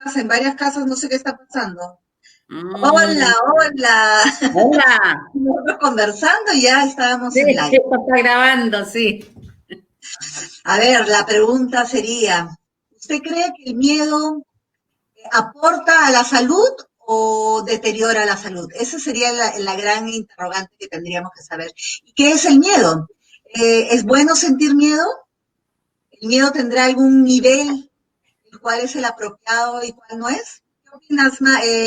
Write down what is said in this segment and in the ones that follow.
pasa en varias casas, no sé qué está pasando. Hola, Mm, hola. hola. Nosotros conversando y ya estábamos Sí, en live. esto está grabando, sí. A ver, la pregunta sería, ¿usted cree que el miedo aporta a la salud o deteriora la salud? Esa sería la gran interrogante que tendríamos que saber. ¿Y qué es el miedo? ¿Es bueno sentir miedo? ¿El miedo tendrá algún nivel, el cual es el apropiado y cuál no es? ¿Qué opinas,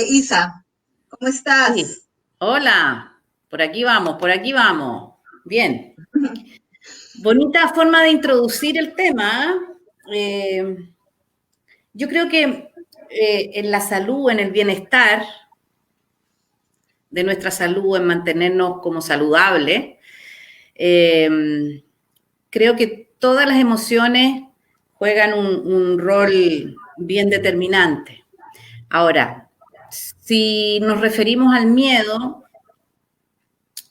Isa? ¿Cómo Sí. estás? Hola, por aquí vamos, por aquí vamos. Bien. Bonita forma de introducir el tema. ¿Eh? Yo creo que en la salud, en el bienestar de nuestra salud, en mantenernos como saludables, eh, creo que todas las emociones juegan un rol bien determinante. Ahora, si nos referimos al miedo,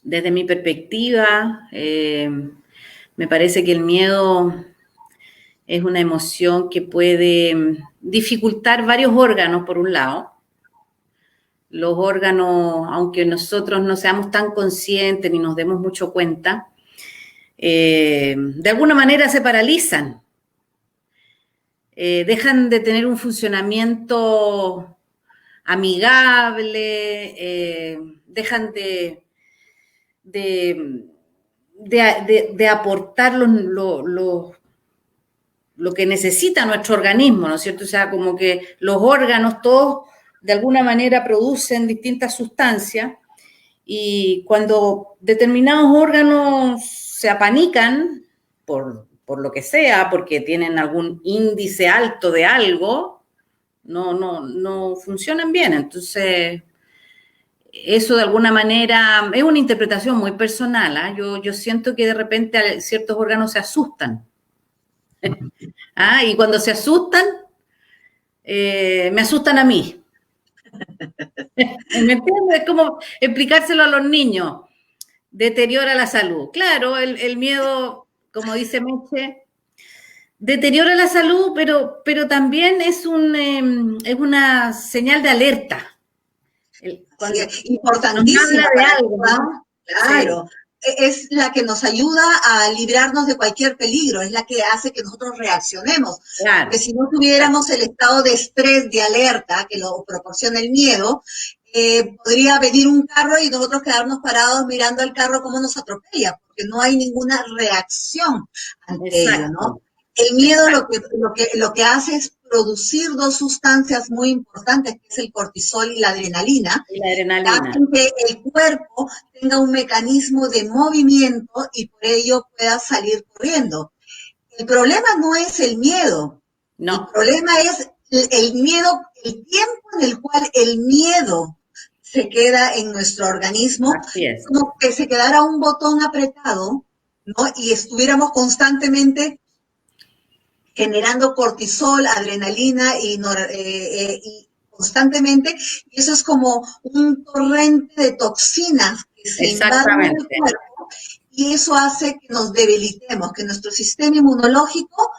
desde mi perspectiva, me parece que el miedo es una emoción que puede dificultar varios órganos, por un lado. Los órganos, aunque nosotros no seamos tan conscientes ni nos demos mucho cuenta, de alguna manera se paralizan, dejan de tener un funcionamiento amigable, dejan de, de aportar lo que necesita nuestro organismo, ¿no es cierto? O sea, como que los órganos todos de alguna manera producen distintas sustancias y cuando determinados órganos se apanican por lo que sea, porque tienen algún índice alto de algo, no funcionan bien. Entonces, eso de alguna manera es una interpretación muy personal. ¿Eh? Yo siento que de repente ciertos órganos se asustan. ¿Ah? Y cuando se asustan, me asustan a mí. ¿Me entiendes? Es como explicárselo a los niños. Deteriora la salud. Claro, el miedo, como dice Meche, deteriora la salud, pero también es una señal de alerta. Así Cuando es, nos habla importantísima de para que algo, podamos, ¿no? Sí, claro, es la que nos ayuda a librarnos de cualquier peligro, es la que hace que nosotros reaccionemos, porque claro, si no claro. tuviéramos el estado de estrés, de alerta que lo proporciona el miedo, podría venir un carro y nosotros quedarnos parados mirando al carro cómo nos atropella, porque no hay ninguna reacción ante ello, ¿no? Exacto, El miedo exacto. lo que hace es producir dos sustancias muy importantes, que es el cortisol y la adrenalina, Y la que adrenalina. hacen que el cuerpo tenga un mecanismo de movimiento y por ello pueda salir corriendo. El problema no es el miedo, el No, problema es el miedo, el tiempo en el cual el miedo se queda en nuestro organismo, así es es. como que se quedara un botón apretado, ¿no? Y estuviéramos constantemente generando cortisol, adrenalina y constantemente, y eso es como un torrente de toxinas que se invaden el Exactamente. cuerpo y eso hace que nos debilitemos, que nuestro sistema inmunológico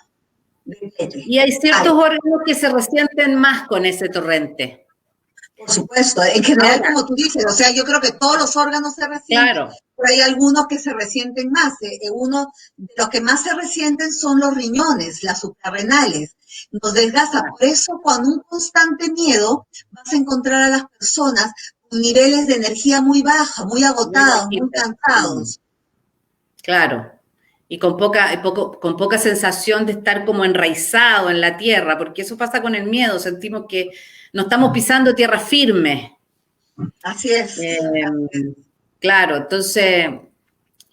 debilite. Y hay ciertos órganos que se resienten más con ese torrente. Por supuesto, en general, Ahora, como tú dices, o sea, yo creo que todos los órganos se resienten, claro, pero hay algunos que se resienten más. Uno de los que más se resienten son los riñones, las suprarrenales. Nos desgasta. Por eso, cuando un constante miedo, vas a encontrar a las personas con niveles de energía muy baja, muy muy agotados, muy bajito. Mm. cansados. Claro, y con poca sensación de estar como enraizado en la tierra, porque eso pasa con el miedo, sentimos que no estamos pisando tierra firme. Así es. Claro, entonces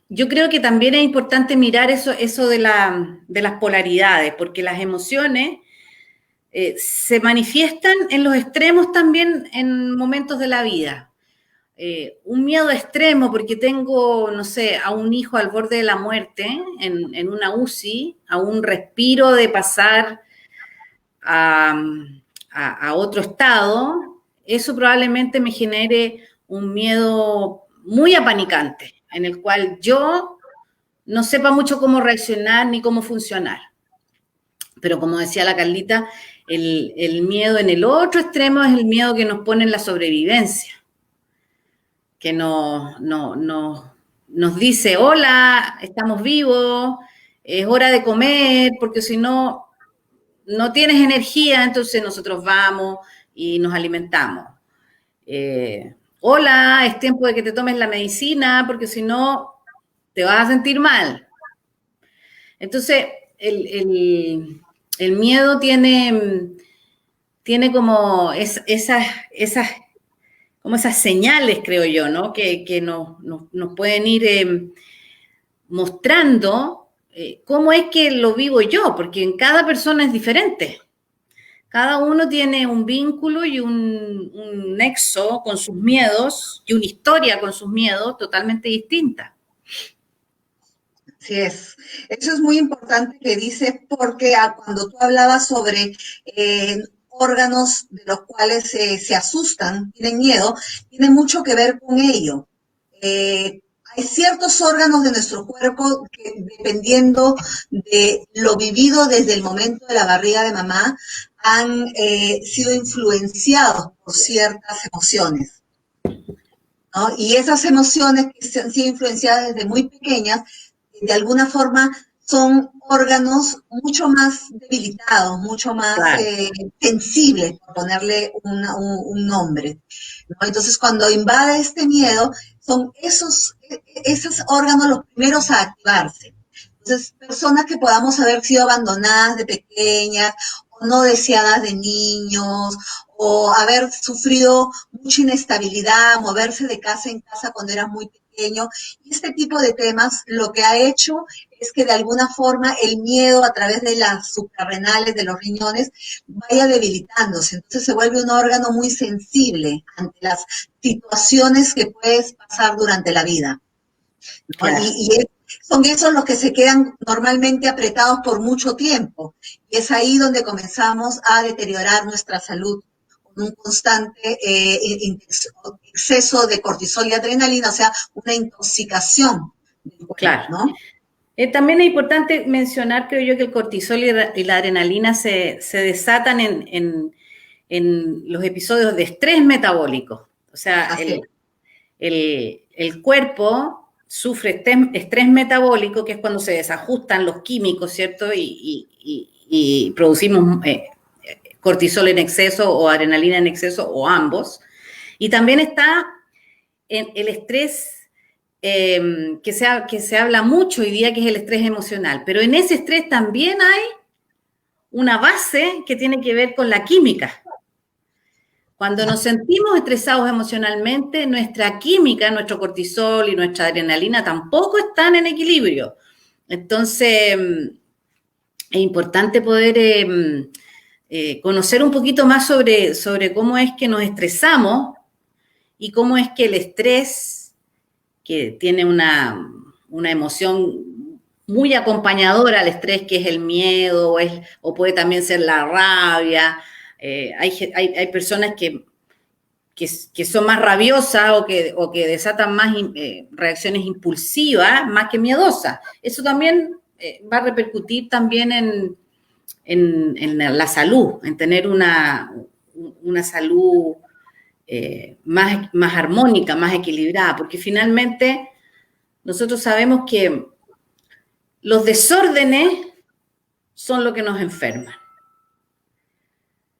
yo creo que también es importante mirar eso de las polaridades, porque las emociones se manifiestan en los extremos también en momentos de la vida. Un miedo extremo porque tengo, no sé, a un hijo al borde de la muerte en una UCI, a un respiro de pasar a, a otro estado, eso probablemente me genere un miedo muy apanicante, en el cual yo no sepa mucho cómo reaccionar ni cómo funcionar. Pero como decía la Carlita, El miedo en el otro extremo es el miedo que nos pone en la sobrevivencia, que nos dice, hola, estamos vivos, es hora de comer, porque si no, no tienes energía, entonces nosotros vamos y nos alimentamos. Hola, es tiempo de que te tomes la medicina, porque si no, te vas a sentir mal. Entonces, el miedo tiene como como esas señales, creo yo, ¿no? Que nos pueden ir mostrando cómo es que lo vivo yo, porque en cada persona es diferente. Cada uno tiene un vínculo y un nexo con sus miedos y una historia con sus miedos totalmente distinta. Así es. Eso es muy importante que dices porque cuando tú hablabas sobre órganos de los cuales se asustan, tienen miedo, tiene mucho que ver con ello. Hay ciertos órganos de nuestro cuerpo que, dependiendo de lo vivido desde el momento de la barriga de mamá, han sido influenciados por ciertas emociones, ¿no? Y esas emociones que se han sido influenciadas desde muy pequeñas, de alguna forma son órganos mucho más debilitados, mucho más Claro. sensibles, por ponerle un nombre, ¿no? Entonces, cuando invade este miedo, son esos órganos los primeros a activarse. Entonces, personas que podamos haber sido abandonadas de pequeñas o no deseadas de niños, o haber sufrido mucha inestabilidad, moverse de casa en casa cuando eras muy pequeño. Y este tipo de temas lo que ha hecho es que de alguna forma el miedo a través de las suprarrenales, de los riñones, vaya debilitándose. Entonces se vuelve un órgano muy sensible ante las situaciones que puedes pasar durante la vida, ¿no? Claro. Son esos los que se quedan normalmente apretados por mucho tiempo. Y es ahí donde comenzamos a deteriorar nuestra salud con un constante exceso de cortisol y adrenalina, o sea, una intoxicación del cuerpo, Claro. ¿no? También es importante mencionar, creo yo, que el cortisol y la adrenalina se desatan en los episodios de estrés metabólico. O sea, el cuerpo sufre estrés metabólico, que es cuando se desajustan los químicos, ¿cierto? Y producimos cortisol en exceso o adrenalina en exceso o ambos. Y también está en el estrés que se habla mucho hoy día, que es el estrés emocional. Pero en ese estrés también hay una base que tiene que ver con la química. Cuando nos sentimos estresados emocionalmente, nuestra química, nuestro cortisol y nuestra adrenalina tampoco están en equilibrio. Entonces, es importante poder conocer un poquito más sobre cómo es que nos estresamos y cómo es que el estrés, que tiene una emoción muy acompañadora al estrés, que es el miedo, o puede también ser la rabia. Hay personas que son más rabiosas o que desatan más reacciones impulsivas, más que miedosas. Eso también va a repercutir también en la salud, en tener una salud más armónica, más equilibrada, porque finalmente nosotros sabemos que los desórdenes son lo que nos enferman.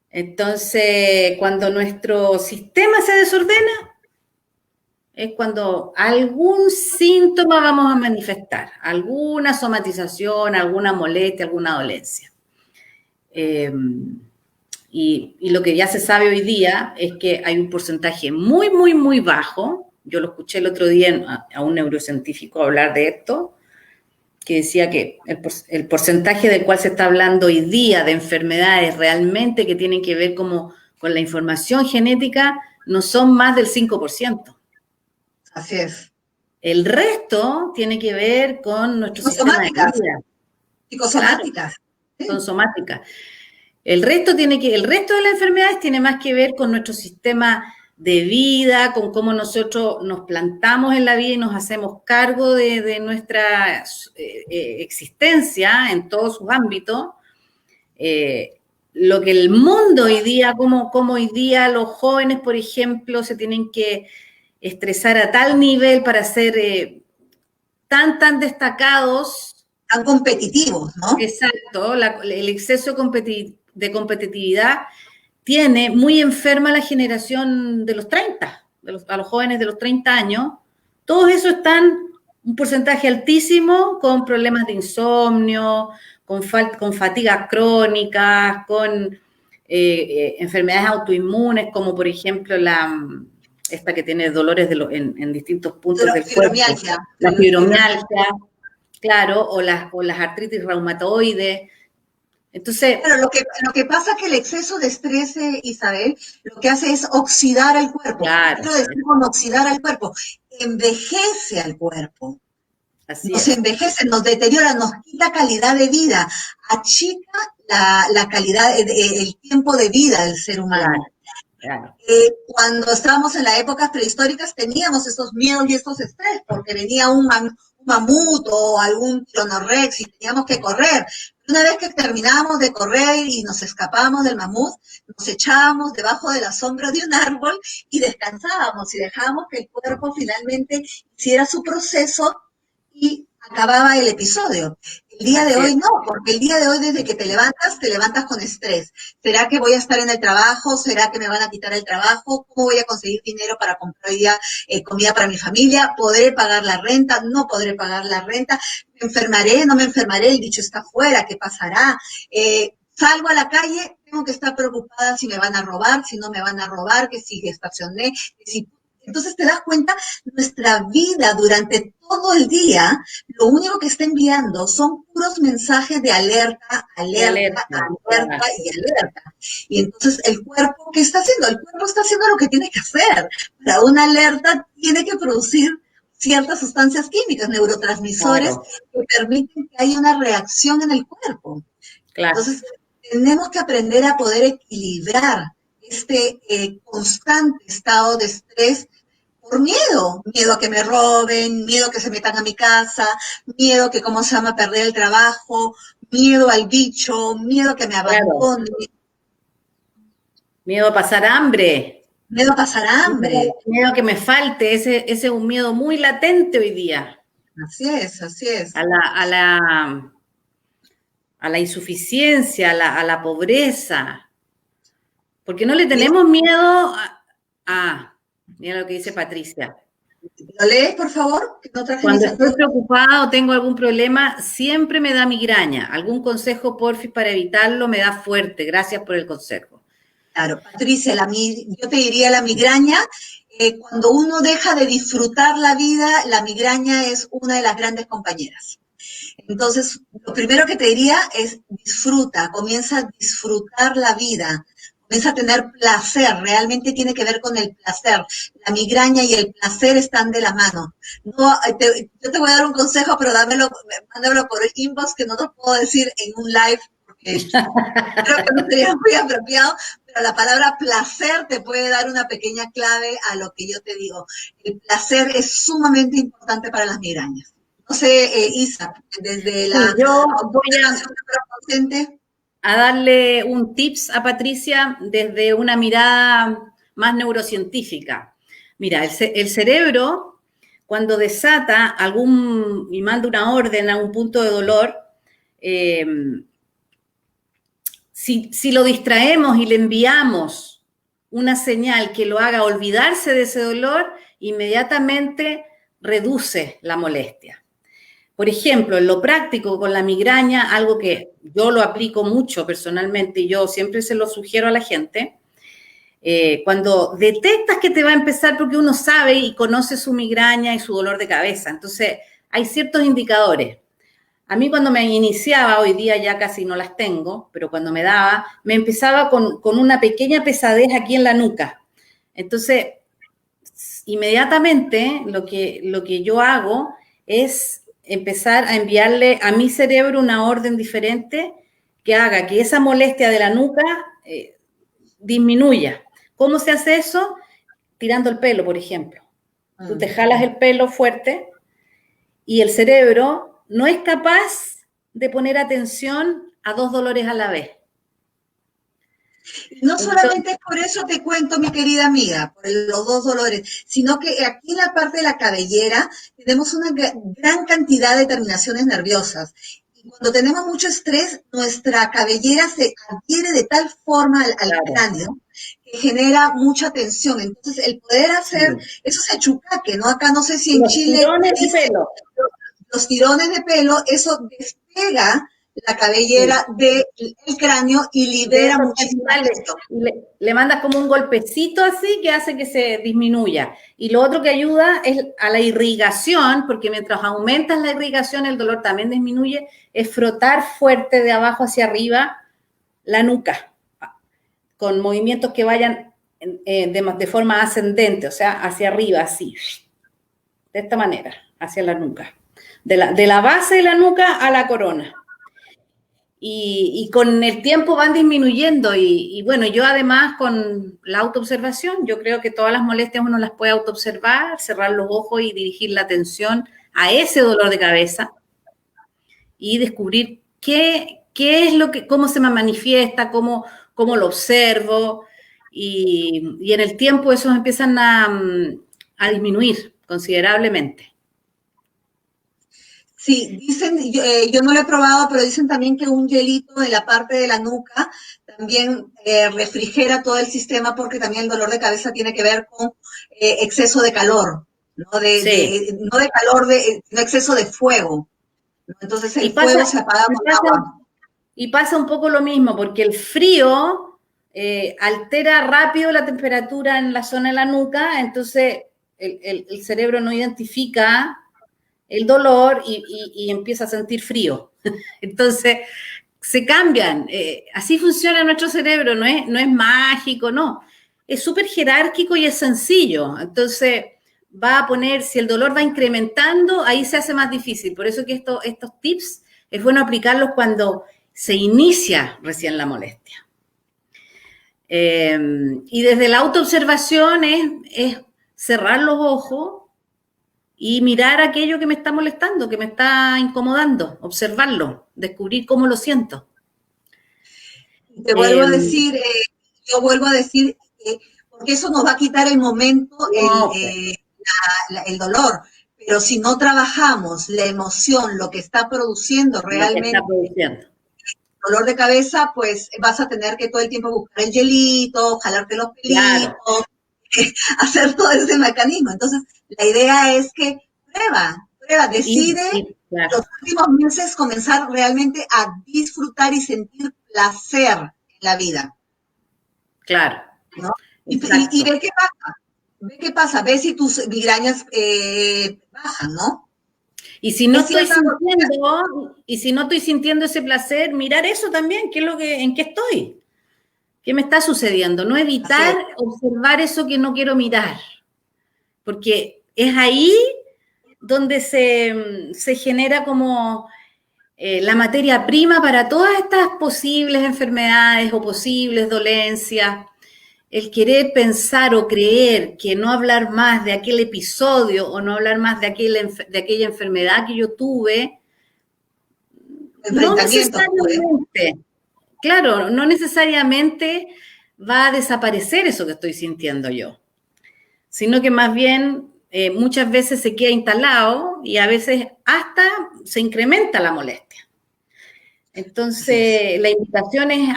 Entonces, cuando nuestro sistema se desordena, es cuando algún síntoma vamos a manifestar, alguna somatización, alguna molestia, alguna dolencia. Y lo que ya se sabe hoy día es que hay un porcentaje muy, muy, muy bajo. Yo lo escuché el otro día a un neurocientífico hablar de esto, que decía que el porcentaje del cual se está hablando hoy día de enfermedades realmente que tienen que ver como con la información genética no son más del 5%. Así es. El resto tiene que ver con nuestro sistema de vida. Psicosomáticas. Claro, son somáticas. El resto de las enfermedades tiene más que ver con nuestro sistema de vida, con cómo nosotros nos plantamos en la vida y nos hacemos cargo de nuestra existencia en todos sus ámbitos. lo que el mundo hoy día, como hoy día los jóvenes, por ejemplo, se tienen que estresar a tal nivel para ser tan destacados. Tan competitivos, ¿no? Exacto, el exceso de competitividad tiene muy enferma la generación de los 30, a los jóvenes de los 30 años. Todos esos están, un porcentaje altísimo, con problemas de insomnio, con fatigas crónicas, con enfermedades autoinmunes, como por ejemplo esta que tiene dolores en distintos puntos del cuerpo, la fibromialgia, claro, o las artritis reumatoides. Entonces, pero lo que pasa es que el exceso de estrés, Isabel, lo que hace es oxidar al cuerpo. claro, Quiero decir con oxidar al cuerpo, envejece al cuerpo. Así nos es. envejece, nos deteriora, nos quita calidad de vida, achica la calidad, el tiempo de vida del ser humano. Claro. Cuando estábamos en las épocas prehistóricas teníamos estos miedos y estos estrés, porque venía un mamut o algún tiranorrex y teníamos que correr. Una vez que terminábamos de correr y nos escapábamos del mamut, nos echábamos debajo de la sombra de un árbol y descansábamos y dejábamos que el cuerpo finalmente hiciera su proceso y acababa el episodio. El día de hoy no, porque el día de hoy desde que te levantas con estrés. ¿Será que voy a estar en el trabajo? ¿Será que me van a quitar el trabajo? ¿Cómo voy a conseguir dinero para comprar ya comida para mi familia? ¿Podré pagar la renta? ¿No podré pagar la renta? ¿Me enfermaré? ¿No me enfermaré? El bicho está afuera, ¿qué pasará? Salgo a la calle, tengo que estar preocupada si me van a robar, si no me van a robar, que si estacioné, que si... Entonces te das cuenta, nuestra vida durante todo el día, lo único que está enviando son puros mensajes de alerta y alerta. Y entonces el cuerpo, ¿qué está haciendo? El cuerpo está haciendo lo que tiene que hacer. Para una alerta tiene que producir ciertas sustancias químicas, neurotransmisores, que permiten que haya una reacción en el cuerpo. Entonces, tenemos que aprender a poder equilibrar este constante estado de estrés por miedo a que me roben, miedo a que se metan a mi casa, miedo a que, ¿cómo se llama?, perder el trabajo, miedo al bicho, miedo a que me abandone. Miedo a pasar hambre. Miedo a pasar hambre. Miedo a que me falte, ese es un miedo muy latente hoy día. Así es, así es. A la insuficiencia, a la pobreza. Porque no le tenemos miedo mira lo que dice Patricia. ¿Lo lees, por favor? No Cuando estoy preocupada o tengo algún problema, siempre me da migraña. ¿Algún consejo, porfis, para evitarlo? Me da fuerte. Gracias por el consejo. Claro, Patricia, yo te diría la migraña. Cuando uno deja de disfrutar la vida, la migraña es una de las grandes compañeras. Entonces, lo primero que te diría es disfruta, comienza a disfrutar la vida. Comienza a tener placer, realmente tiene que ver con el placer. La migraña y el placer están de la mano. No, yo te voy a dar un consejo, pero mándamelo por inbox, que no te puedo decir en un live, porque creo que no sería muy apropiado, pero la palabra placer te puede dar una pequeña clave a lo que yo te digo. El placer es sumamente importante para las migrañas. No sé, Isa, desde la... Yo voy a darle un tips a Patricia desde una mirada más neurocientífica. Mira, el cerebro, cuando desata y manda una orden a un punto de dolor, si lo distraemos y le enviamos una señal que lo haga olvidarse de ese dolor, inmediatamente reduce la molestia. Por ejemplo, en lo práctico con la migraña, algo que yo lo aplico mucho personalmente y yo siempre se lo sugiero a la gente, cuando detectas que te va a empezar, porque uno sabe y conoce su migraña y su dolor de cabeza, entonces hay ciertos indicadores. A mí cuando me iniciaba, hoy día ya casi no las tengo, pero cuando me daba, me empezaba con una pequeña pesadez aquí en la nuca. Entonces, inmediatamente lo que yo hago es empezar a enviarle a mi cerebro una orden diferente que haga que esa molestia de la nuca disminuya. ¿Cómo se hace eso? Tirando el pelo, por ejemplo. Tú te jalas el pelo fuerte y el cerebro no es capaz de poner atención a dos dolores a la vez. No Entonces, solamente es por eso te cuento, mi querida amiga, por los dos dolores, sino que aquí en la parte de la cabellera tenemos una gran cantidad de terminaciones nerviosas. Y cuando tenemos mucho estrés, nuestra cabellera se adhiere de tal forma al claro, cráneo que genera mucha tensión. Entonces, el poder hacer, sí. eso es achucaque, ¿no? Acá no sé si en Los Chile tirones le de dicen pelo. los tirones de pelo, eso despega la Sí. cabellera del cráneo y De libera esos muchísima naturales, tensión. y le mandas como un golpecito así que hace que se disminuya. Y lo otro que ayuda es a la irrigación, porque mientras aumentas la irrigación el dolor también disminuye, es frotar fuerte de abajo hacia arriba la nuca, con movimientos que vayan de forma ascendente, o sea, hacia arriba, así, de esta manera, hacia la nuca. De la base de la nuca a la corona. Y con el tiempo van disminuyendo y bueno, yo además con la autoobservación, yo creo que todas las molestias uno las puede autoobservar, cerrar los ojos y dirigir la atención a ese dolor de cabeza y descubrir qué es lo que, cómo se me manifiesta, cómo lo observo y en el tiempo esos empiezan a disminuir considerablemente. Sí, dicen, yo no lo he probado, pero dicen también que un hielito en la parte de la nuca también refrigera todo el sistema porque también el dolor de cabeza tiene que ver con exceso de calor, ¿no? Sí, No de calor, no exceso de fuego, ¿no? Entonces y el pasa, fuego se apaga y con pasa agua. Y pasa un poco lo mismo, porque el frío altera rápido la temperatura en la zona de la nuca, entonces el cerebro no identifica el dolor y empieza a sentir frío. Entonces se cambian. Así funciona nuestro cerebro, no es mágico, no. Es súper jerárquico y es sencillo. Entonces va a poner, si el dolor va incrementando, ahí se hace más difícil. Por eso que estos tips es bueno aplicarlos cuando se inicia recién la molestia. Y desde la autoobservación es cerrar los ojos y mirar aquello que me está molestando, que me está incomodando, observarlo, descubrir cómo lo siento. Y te vuelvo a Eh, decir, yo vuelvo a decir, porque eso nos va a quitar el momento, no, el dolor. Pero si no trabajamos la emoción, lo que está produciendo lo que está realmente produciendo. dolor de cabeza, pues vas a tener que todo el tiempo buscar el hielito, jalarte los Claro, pelitos, hacer todo ese mecanismo. Entonces, la idea es que prueba, decide claro, los últimos meses comenzar realmente a disfrutar y sentir placer en la vida, claro, ¿no? Y exacto. ve qué pasa, ve si tus migrañas bajan, ¿no? Y si no Hay estoy ciertas sintiendo, y si no estoy sintiendo ese placer, mirar eso también, en qué estoy, qué me está sucediendo. No evitar así observar eso que no quiero mirar, porque es ahí donde se genera como la materia prima para todas estas posibles enfermedades o posibles dolencias. El querer pensar o creer que no hablar más de aquel episodio o no hablar más de aquella enfermedad que yo tuve, no enfrentamientos, pues. necesariamente, claro, no necesariamente va a desaparecer eso que estoy sintiendo yo, sino que más bien muchas veces se queda instalado y a veces hasta se incrementa la molestia. Así es. Entonces, la invitación es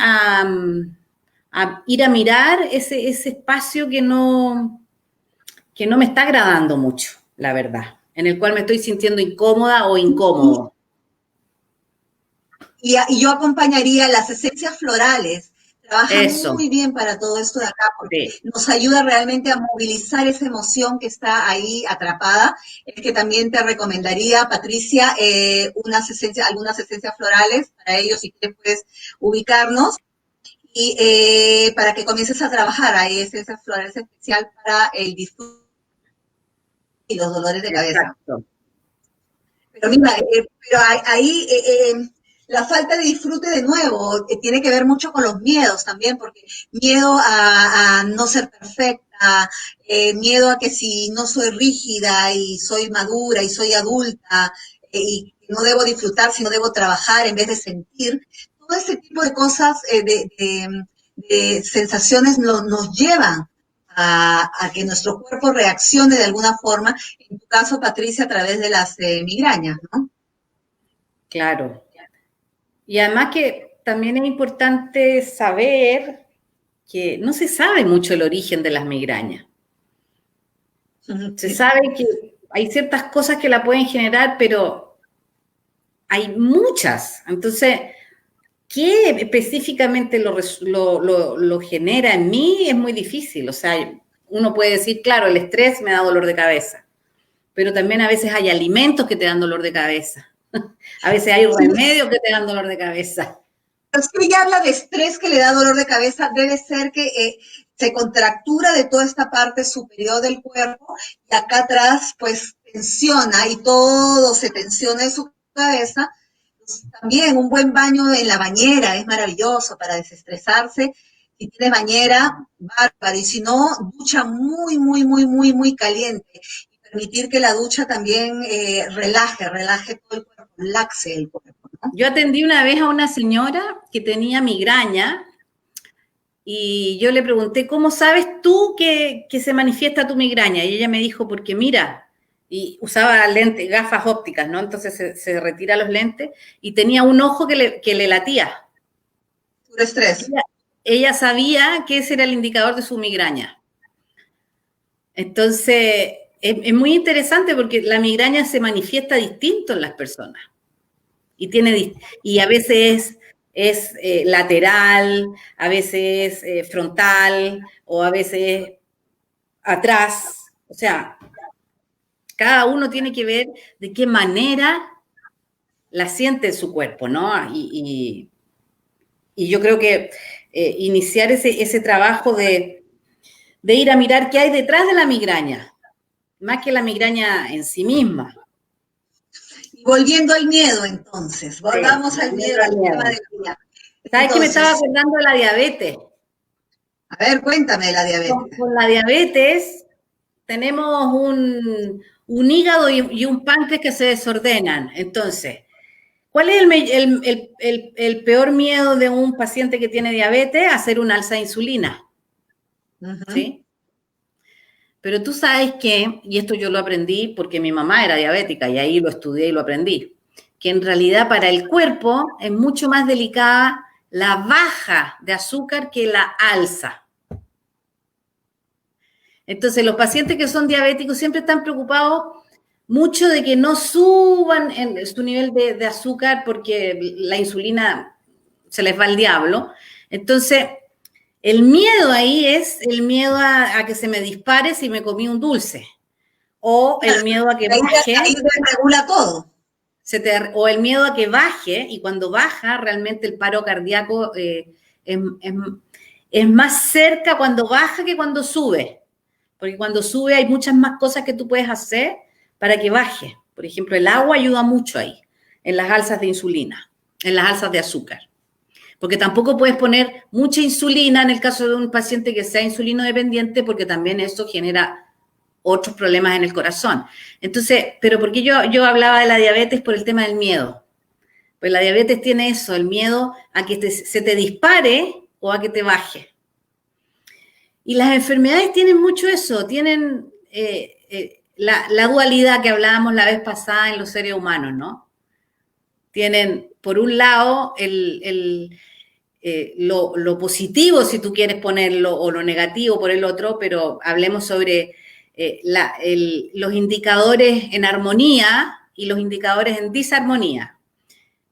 a ir a mirar ese espacio que no me está agradando mucho, la verdad, en el cual me estoy sintiendo incómoda o incómodo. Y yo acompañaría las esencias florales. Trabajan Eso, muy bien para todo esto de acá porque sí, nos ayuda realmente a movilizar esa emoción que está ahí atrapada. Es que también te recomendaría, Patricia, algunas esencias florales. Para ello, si quieres, puedes ubicarnos. Y para que comiences a trabajar, hay esencias florales especial para el disfrute y los dolores de cabeza. exacto. Pero mira, pero ahí la falta de disfrute de nuevo tiene que ver mucho con los miedos también, porque miedo a no ser perfecta, miedo a que si no soy rígida y soy madura y soy adulta y no debo disfrutar, sino debo trabajar en vez de sentir, todo ese tipo de cosas de sensaciones nos llevan a que nuestro cuerpo reaccione de alguna forma, en tu caso, Patricia, a través de las migrañas, ¿no? Claro. Y además que también es importante saber que no se sabe mucho el origen de las migrañas. Se sabe que hay ciertas cosas que la pueden generar, pero hay muchas. Entonces, ¿qué específicamente lo genera en mí? Es muy difícil. O sea, uno puede decir, claro, el estrés me da dolor de cabeza, pero también a veces hay alimentos que te dan dolor de cabeza. A veces hay remedios que te dan dolor de cabeza. Pero si ella habla de estrés que le da dolor de cabeza, debe ser que se contractura de toda esta parte superior del cuerpo y acá atrás pues tensiona y todo se tensiona en su cabeza. Pues, también un buen baño en la bañera es maravilloso para desestresarse. Si tiene bañera, bárbaro. Y si no, ducha muy, muy, muy, muy, muy caliente. Y permitir que la ducha también relaje todo el cuerpo, laxe el cuerpo, ¿no? Yo atendí una vez a una señora que tenía migraña y yo le pregunté, ¿cómo sabes tú que se manifiesta tu migraña? Y ella me dijo, porque mira, y usaba lentes, gafas ópticas, ¿no? Entonces se retira los lentes y tenía un ojo que le latía. Puro estrés. Ella sabía que ese era el indicador de su migraña. Entonces, es muy interesante porque la migraña se manifiesta distinto en las personas. Y a veces es lateral, a veces frontal o a veces atrás. O sea, cada uno tiene que ver de qué manera la siente en su cuerpo, ¿no? Y yo creo que iniciar ese trabajo de ir a mirar qué hay detrás de la migraña, más que la migraña en sí misma. Y volviendo al miedo, entonces, volvamos Sí, al miedo, al tema de la vida. ¿Sabes que me estaba Entonces, acordando de la diabetes? a ver, cuéntame de la diabetes. Con la diabetes tenemos un hígado y un páncreas que se desordenan. Entonces, ¿cuál es el peor miedo de un paciente que tiene diabetes? Hacer un alza de insulina. ¿Sí? Pero tú sabes que, y esto yo lo aprendí porque mi mamá era diabética y ahí lo estudié y lo aprendí, que en realidad para el cuerpo es mucho más delicada la baja de azúcar que la alza. Entonces, los pacientes que son diabéticos siempre están preocupados mucho de que no suban en su nivel de azúcar porque la insulina se les va al diablo. Entonces, el miedo ahí es el miedo a que se me dispare si me comí un dulce. O el miedo a que baje. Ahí regula todo. O el miedo a que baje, y cuando baja, realmente el paro cardíaco es más cerca cuando baja que cuando sube. Porque cuando sube hay muchas más cosas que tú puedes hacer para que baje. Por ejemplo, el agua ayuda mucho ahí, en las alzas de insulina, en las alzas de azúcar. Porque tampoco puedes poner mucha insulina en el caso de un paciente que sea insulino dependiente, porque también eso genera otros problemas en el corazón. Entonces, pero ¿por qué yo hablaba de la diabetes? Por el tema del miedo. Pues la diabetes tiene eso, el miedo a que se te dispare o a que te baje. Y las enfermedades tienen mucho eso, tienen la dualidad que hablábamos la vez pasada en los seres humanos, ¿no? Tienen, por un lado, lo positivo, si tú quieres ponerlo, o lo negativo por el otro, pero hablemos sobre los indicadores en armonía y los indicadores en disarmonía,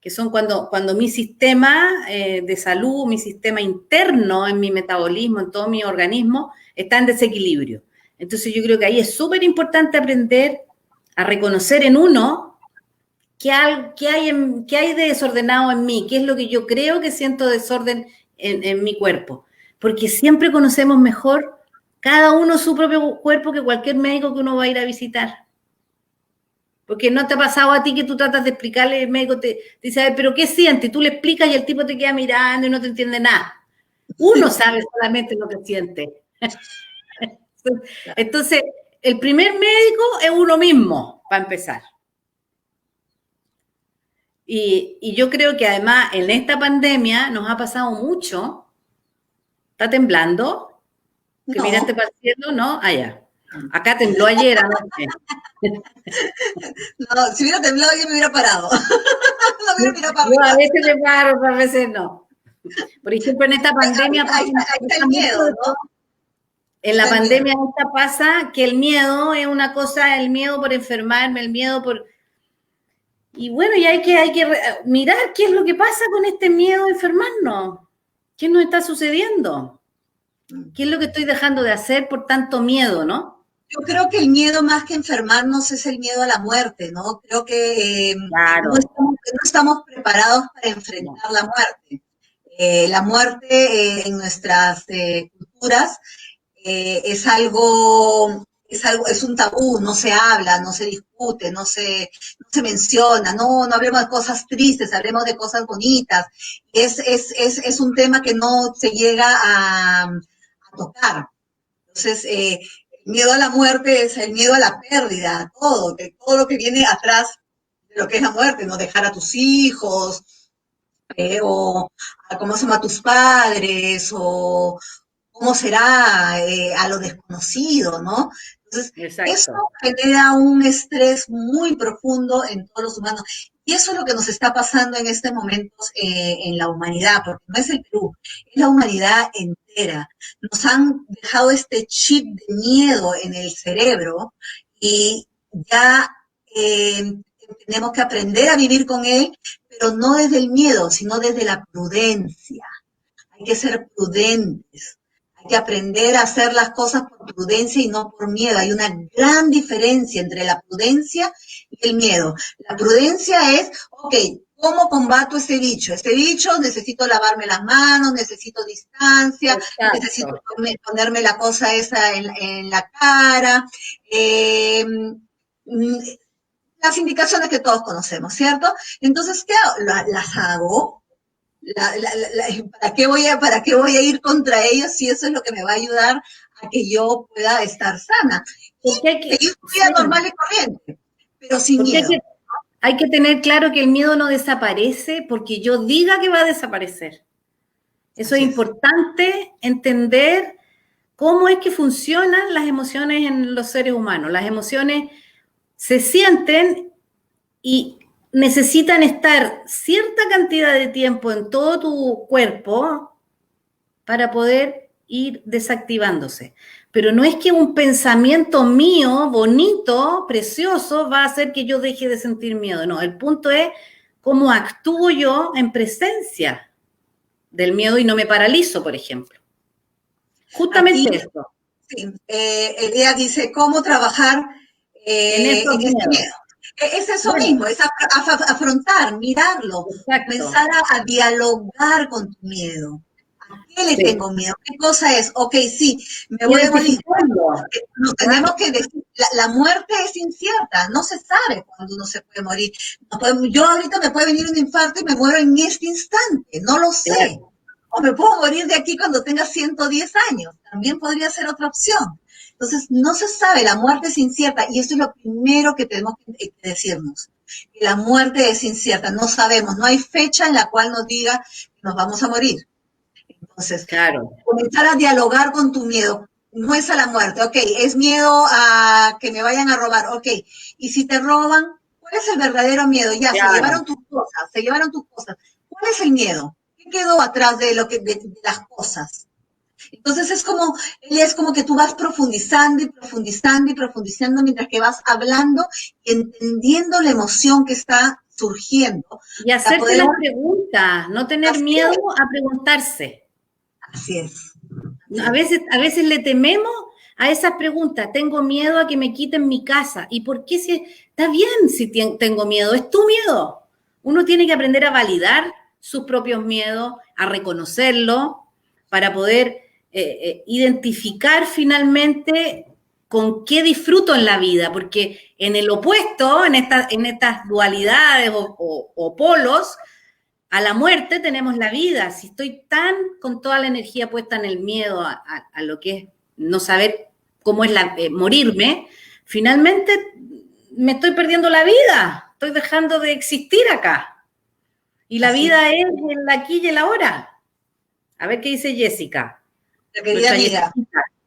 que son cuando mi sistema de salud, mi sistema interno en mi metabolismo, en todo mi organismo, está en desequilibrio. Entonces yo creo que ahí es súper importante aprender a reconocer en uno qué hay de desordenado en mí, qué es lo que yo creo que siento desorden en mi cuerpo. Porque siempre conocemos mejor cada uno su propio cuerpo que cualquier médico que uno va a ir a visitar. Porque no te ha pasado a ti que tú tratas de explicarle, el médico te dice, a ver, pero ¿qué sientes? Tú le explicas y el tipo te queda mirando y no te entiende nada. Uno sabe solamente lo que siente. Entonces, el primer médico es uno mismo, para empezar. Y yo creo que además en esta pandemia nos ha pasado mucho ¿Está temblando? ¿Que No, miraste para el cielo? ¿No? Allá. Acá tembló ayer anoche. no, si hubiera temblado yo me hubiera parado. No me hubiera mirado para Yo a arriba. veces me paro, otras veces no. Por ejemplo, en esta pandemia Ahí está pasa el mucho miedo, esto. ¿no? Ahí En la está el miedo. pandemia esta pasa que el miedo es una cosa, el miedo por enfermarme, el miedo por... Y bueno, y hay que mirar qué es lo que pasa con este miedo a enfermarnos. ¿Qué nos está sucediendo? ¿Qué es lo que estoy dejando de hacer por tanto miedo, no? Yo creo que el miedo más que enfermarnos es el miedo a la muerte, ¿no? Creo que Claro. no estamos preparados para No, enfrentar la muerte. La muerte en nuestras culturas es un tabú, no se habla, no se discute, no se menciona, no hablemos de cosas tristes, hablemos de cosas bonitas. Es un tema que no se llega a tocar. Entonces, el miedo a la muerte es el miedo a la pérdida, a todo, de todo lo que viene atrás de lo que es la muerte, ¿no? Dejar a tus hijos, o a cómo se llama a tus padres, o cómo será a lo desconocido, ¿no? Entonces, eso exacto. genera un estrés muy profundo en todos los humanos. Y eso es lo que nos está pasando en este momento en la humanidad, porque no es el Perú, es la humanidad entera. Nos han dejado este chip de miedo en el cerebro y ya eh, tenemos que aprender a vivir con él, pero no desde el miedo, sino desde la prudencia. Hay que ser prudentes, hay que aprender a hacer las cosas por prudencia y no por miedo. Hay una gran diferencia entre la prudencia y el miedo. La prudencia es, ok, ¿cómo combato este bicho? Este bicho necesito lavarme las manos, necesito distancia, necesito Exacto. ponerme la cosa esa en la cara. Eh, las indicaciones que todos conocemos, ¿cierto? Entonces, ¿qué hago? Las hago. ¿Para qué voy a ir contra ellos si eso es lo que me va a ayudar a que yo pueda estar sana? Porque hay Y que, seguir su vida sí, normal y corriente, pero sin porque miedo. hay que tener claro que el miedo no desaparece porque yo diga que va a desaparecer. Eso es Así es. importante entender cómo es que funcionan las emociones en los seres humanos. Las emociones se sienten y necesitan estar cierta cantidad de tiempo en todo tu cuerpo para poder ir desactivándose. Pero no es que un pensamiento mío, bonito, precioso, va a hacer que yo deje de sentir miedo. No, el punto es cómo actúo yo en presencia del miedo y no me paralizo, por ejemplo. Aquí, Justamente eso, sí, Elías dice, ¿cómo trabajar en esos en este miedos. miedo? Es eso Bueno, mismo, es afrontar, mirarlo, exacto. comenzar a dialogar con tu miedo. ¿A qué le Sí. tengo miedo? ¿Qué cosa es? Ok, sí, me voy a morir. Identificando. Nos ¿Ah? tenemos que decir, la muerte es incierta, no se sabe cuándo uno se puede morir. Yo ahorita me puede venir un infarto y me muero en este instante, no lo sé. Claro. O me puedo morir de aquí cuando tenga 110 años, también podría ser otra opción. Entonces, no se sabe, la muerte es incierta y esto es lo primero que tenemos que decirnos. Que la muerte es incierta, no sabemos, no hay fecha en la cual nos diga que nos vamos a morir. Entonces, Claro. comenzar a dialogar con tu miedo. No es a la muerte, ok, es miedo a que me vayan a robar, ok. Y si te roban, ¿cuál es el verdadero miedo? Ya, se Claro. llevaron tus cosas, se llevaron tus cosas. ¿Cuál es el miedo? ¿Qué quedó atrás de las cosas? Entonces es como que tú vas profundizando y profundizando y profundizando mientras que vas hablando y entendiendo la emoción que está surgiendo Y para hacerse poder, las preguntas, no tener así miedo es, a preguntarse. así es, así A es. veces, a veces le tememos a esas preguntas. Tengo miedo a que me quiten mi casa. ¿Y por qué si está bien si tengo miedo? Es tu miedo. Uno tiene que aprender a validar sus propios miedos, a reconocerlos para poder identificar finalmente con qué disfruto en la vida, porque en el opuesto, en estas dualidades o polos, a la muerte tenemos la vida. Si estoy tan con toda la energía puesta en el miedo a lo que es no saber cómo es morirme, finalmente me estoy perdiendo la vida. Estoy dejando de existir acá. Y la Así es. vida es el aquí y el ahora. A ver qué dice Jessica. querida amiga.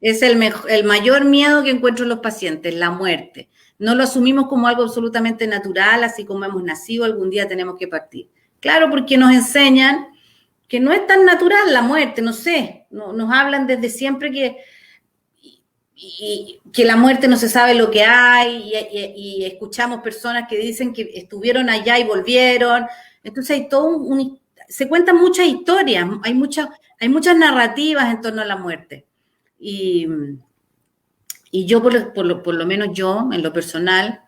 Es el mayor miedo que encuentro en los pacientes, la muerte. No lo asumimos como algo absolutamente natural, así como hemos nacido, algún día tenemos que partir. Claro, porque nos enseñan que no es tan natural la muerte, no sé, nos hablan desde siempre que la muerte no se sabe lo que hay, y escuchamos personas que dicen que estuvieron allá y volvieron. Entonces hay se cuentan muchas historias, hay muchas narrativas en torno a la muerte. Y yo, por lo menos yo, en lo personal,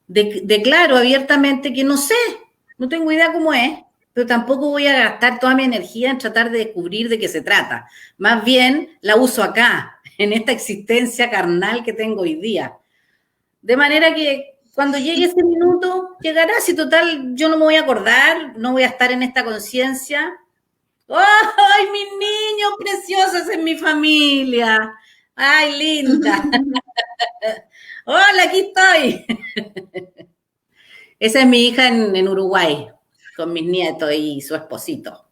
declaro abiertamente que no sé, no tengo idea cómo es, pero tampoco voy a gastar toda mi energía en tratar de descubrir de qué se trata. Más bien la uso acá, en esta existencia carnal que tengo hoy día. De manera que cuando llegue ese minuto, llegará. Si total yo no me voy a acordar, no voy a estar en esta conciencia. ¡Ay, mis niños preciosos en mi familia! ¡Ay, linda! ¡Hola, aquí estoy! Esa es mi hija en Uruguay, con mis nietos y su esposito.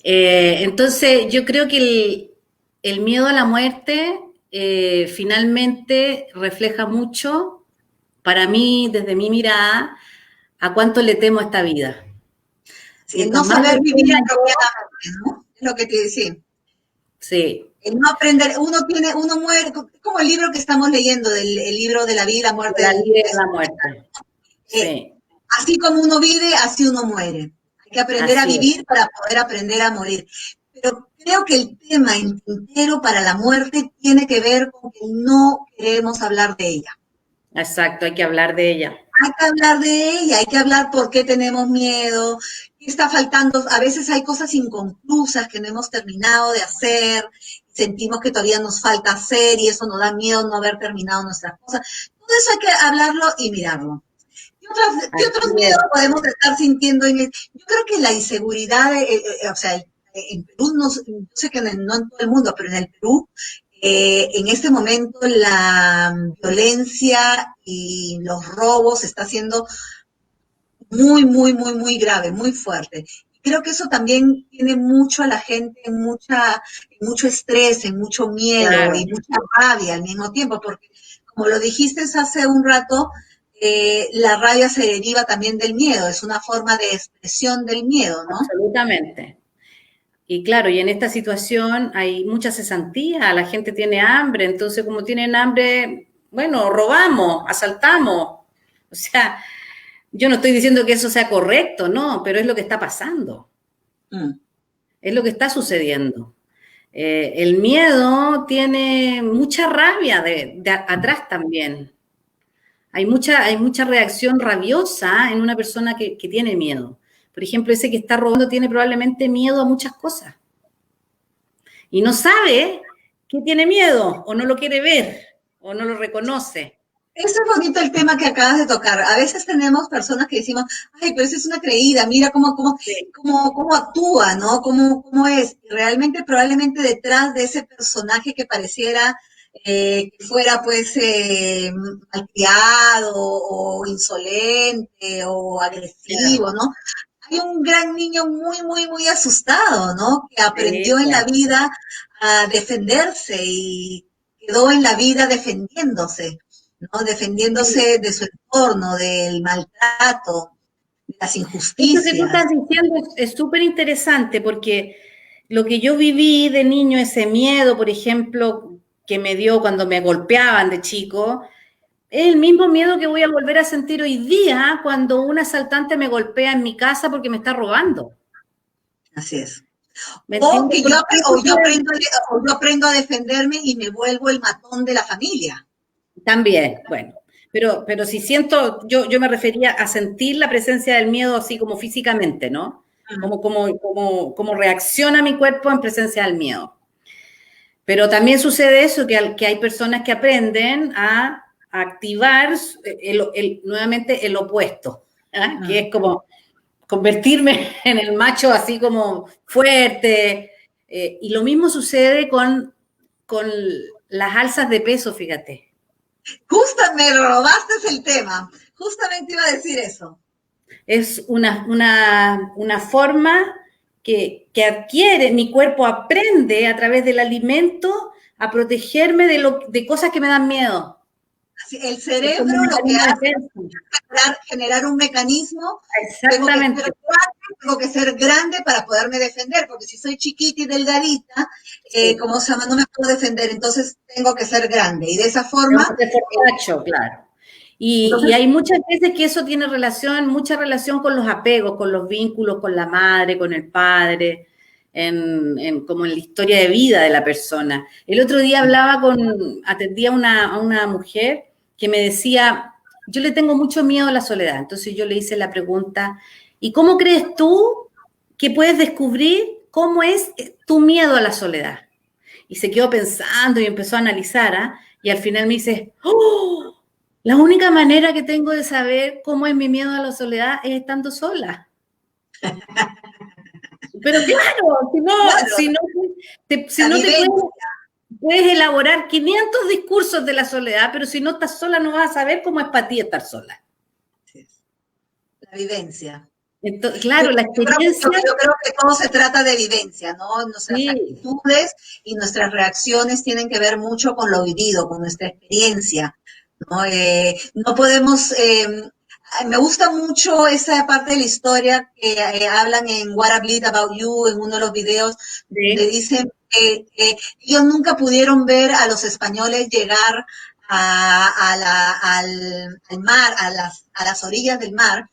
Entonces, yo creo que el miedo a la muerte finalmente refleja mucho, para mí, desde mi mirada, a cuánto le temo a esta vida. Sí, el no saber vivir apropiadamente, ¿no? Es lo que te decía. Sí. El no aprender, uno muere, como el libro que estamos leyendo, el libro de la vida y la muerte. La vida y la muerte. Sí. Así como uno vive, así uno muere. Hay que aprender a vivir para poder aprender a morir. Pero creo que el tema entero para la muerte tiene que ver con que no queremos hablar de ella. Exacto, hay que hablar de ella. Hay que hablar de ella, hay que hablar por qué tenemos miedo, qué está faltando. A veces hay cosas inconclusas que no hemos terminado de hacer, sentimos que todavía nos falta hacer y eso nos da miedo no haber terminado nuestras cosas. Todo eso hay que hablarlo y mirarlo. ¿Qué otros miedos podemos estar sintiendo? Yo creo que la inseguridad, o sea, en Perú, no, yo sé que no en todo el mundo, pero en el Perú, en este momento la violencia y los robos está siendo muy, muy, muy, muy grave, muy fuerte. Creo que eso también tiene mucho a la gente en mucho estrés, en mucho miedo, claro, y mucha rabia al mismo tiempo, porque como lo dijiste hace un rato, la rabia se deriva también del miedo, es una forma de expresión del miedo, ¿no? Absolutamente. Y claro, y en esta situación hay mucha cesantía, la gente tiene hambre, entonces como tienen hambre, bueno, robamos, asaltamos. O sea, yo no estoy diciendo que eso sea correcto, no, pero es lo que está pasando. Es lo que está sucediendo. El miedo tiene mucha rabia de atrás también. Hay mucha reacción rabiosa en una persona que tiene miedo. Por ejemplo, ese que está robando tiene probablemente miedo a muchas cosas. Y no sabe que tiene miedo, o no lo quiere ver, o no lo reconoce. Eso es bonito el tema que acabas de tocar. A veces tenemos personas que decimos, ay, pero esa es una creída, mira cómo actúa, ¿no? Cómo es. Y realmente, probablemente detrás de ese personaje que pareciera que fuera pues malcriado o insolente o agresivo, ¿no? Hay un gran niño muy, muy, muy asustado, ¿no? Que aprendió en la vida a defenderse y quedó en la vida defendiéndose, ¿no? Defendiéndose de su entorno, del maltrato, de las injusticias. Eso que tú estás diciendo es súper interesante porque lo que yo viví de niño, ese miedo, por ejemplo, que me dio cuando me golpeaban de chico, es el mismo miedo que voy a volver a sentir hoy día cuando un asaltante me golpea en mi casa porque me está robando. Así es. O que yo aprendo a defenderme y me vuelvo el matón de la familia. También, bueno. Pero si siento, yo me refería a sentir la presencia del miedo así como físicamente, ¿no? Como reacciona mi cuerpo en presencia del miedo. Pero también sucede eso, que hay personas que aprenden a activar nuevamente el opuesto, ¿eh? Que es como convertirme en el macho así como fuerte. Y lo mismo sucede con las alzas de peso, fíjate. Justo me robaste el tema. Justamente iba a decir eso. Es una forma que adquiere, mi cuerpo aprende a través del alimento a protegerme de cosas que me dan miedo. Así, el Es como cerebro un lo que mecanismo de hace defensa. es generar un mecanismo. Exactamente. Tengo que ser grande para poderme defender, porque si soy chiquita y delgadita, Sí. ¿cómo se llama? No me puedo defender, entonces tengo que ser grande. Y de esa Tengo forma, que ser fortacho, claro. Y entonces, hay muchas veces que eso tiene mucha relación con los apegos, con los vínculos, con la madre, con el padre, como en la historia de vida de la persona. El otro día atendía a una mujer que me decía, yo le tengo mucho miedo a la soledad. Entonces yo le hice la pregunta, ¿y cómo crees tú que puedes descubrir cómo es tu miedo a la soledad? Y se quedó pensando y empezó a analizar, ¿ah? Y al final me dice, ¡oh! La única manera que tengo de saber cómo es mi miedo a la soledad es estando sola. Pero claro, claro, si la no te vivencia. puedes elaborar 500 discursos de la soledad, pero si no estás sola no vas a saber cómo es para ti estar sola. La vivencia. Entonces, claro, la Yo experiencia, creo que todo se trata de vivencia, ¿no? Nuestras sí, actitudes y nuestras reacciones tienen que ver mucho con lo vivido, con nuestra experiencia, ¿no? No podemos, me gusta mucho esa parte de la historia que hablan en What I Bleed About You, en uno de los videos, donde sí, dicen que ellos nunca pudieron ver a los españoles llegar al mar, a las orillas del mar,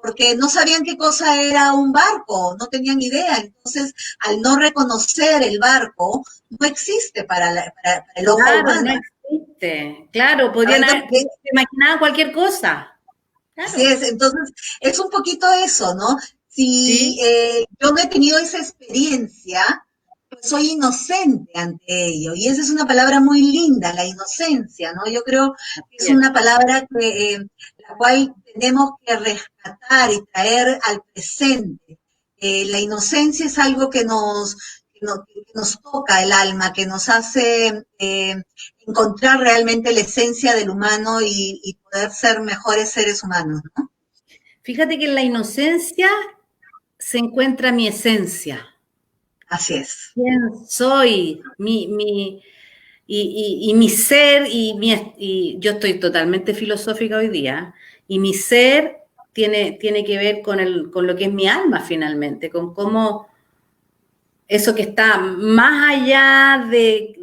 porque no sabían qué cosa era un barco, no tenían idea. Entonces, al no reconocer el barco, no existe para el ojo claro, no humano. existe. Claro, Entonces, se imaginaban cualquier cosa. así Claro, es, entonces es un poquito eso, ¿no? Si sí, yo no he tenido esa experiencia, pues soy inocente ante ello. Y esa es una palabra muy linda, la inocencia, ¿no? Yo creo que es así es. una palabra la cual tenemos que rescatar y traer al presente. La inocencia es algo que nos toca el alma, que nos hace encontrar realmente la esencia del humano y poder ser mejores seres humanos, ¿no? Fíjate que en la inocencia se encuentra mi esencia. Así es. ¿Quién soy? Y mi ser, y yo estoy totalmente filosófica hoy día, y mi ser tiene que ver con lo que es mi alma finalmente, con cómo eso que está más allá de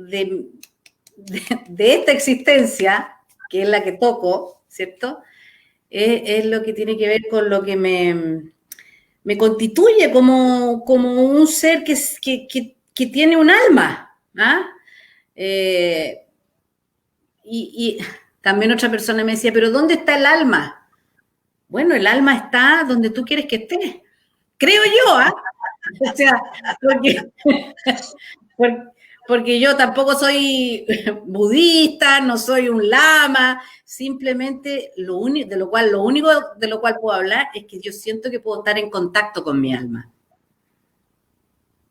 esta existencia, que es la que toco, ¿cierto? Es lo que tiene que ver con lo que me constituye como un ser que tiene un alma. ¿Ah? Eh, y también otra persona me decía, pero ¿dónde está el alma? Bueno, el alma está donde tú quieres que esté. Creo yo, ¿ah? O sea, porque, porque yo tampoco soy budista, no soy un lama, simplemente lo único de lo cual puedo hablar es que yo siento que puedo estar en contacto con mi alma